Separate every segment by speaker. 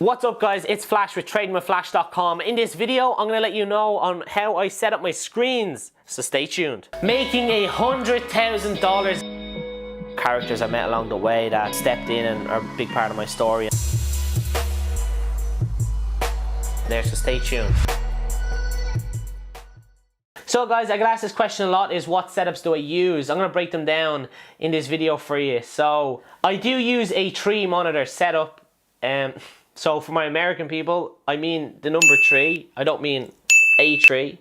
Speaker 1: What's up guys, it's Flash with tradingwithflash.com. In this video, I'm going to let you know on how I set up my screens, so stay tuned. Making $100,000. Characters I met along the way that stepped in and are a big part of my story. There, so stay tuned. So guys, I get asked this question a lot, is what setups do I use? I'm going to break them down in this video for you. So I do use a 3 monitor setup. So for my American people, I mean the number 3. I don't mean A3.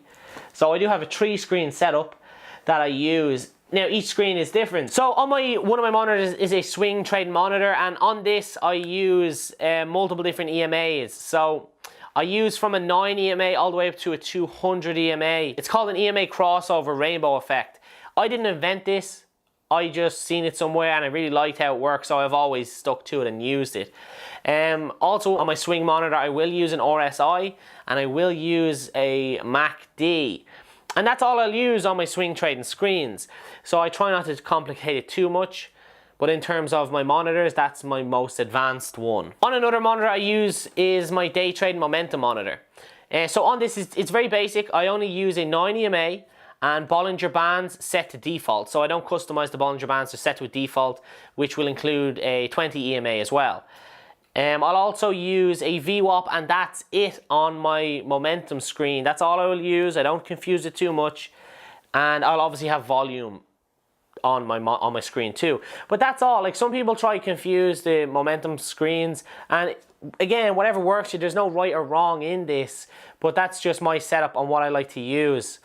Speaker 1: So I do have a 3 screen setup that I use. Now each screen is different. So on one of my monitors is a swing trading monitor, and on this I use multiple different EMAs. So I use from a 9 EMA all the way up to a 200 EMA. It's called an EMA crossover rainbow effect. I didn't invent this. I just seen it somewhere and I really liked how it works, so I've always stuck to it and used it. Also on my swing monitor I will use an RSI and I will use a MACD. And that's all I'll use on my swing trading screens. So I try not to complicate it too much. But in terms of my monitors, that's my most advanced one. On another monitor I use is my day trading momentum monitor. So on this, it's very basic. I only use a 9 EMA and Bollinger Bands set to default. So I don't customize the Bollinger Bands, they're set to a default, which will include a 20 EMA as well. I'll also use a VWAP, and that's it on my momentum screen. That's all I will use. I don't confuse it too much. And I'll obviously have volume on my screen too. But that's all. Like, some people try to confuse the momentum screens, and again, whatever works for you, there's no right or wrong in this, but that's just my setup on what I like to use.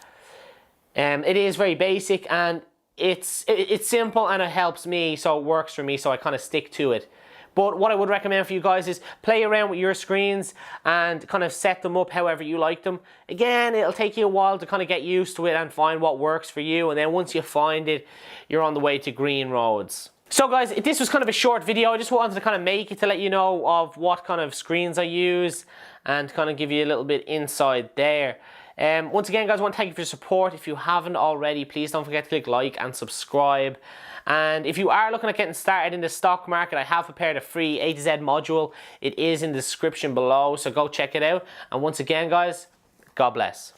Speaker 1: It is very basic and it's simple and it helps me, so it works for me, so I kind of stick to it. But what I would recommend for you guys is play around with your screens and kind of set them up however you like them. Again, it'll take you a while to kind of get used to it and find what works for you, and then once you find it, you're on the way to green roads. So guys, this was kind of a short video. I just wanted to kind of make it to let you know of what kind of screens I use and kind of give you a little bit inside there. Once again guys, I want to thank you for your support. If you haven't already, please don't forget to click like and subscribe. And if you are looking at getting started in the stock market, I have prepared a free A to Z module. It is in the description below, so go check it out. And once again guys, God bless.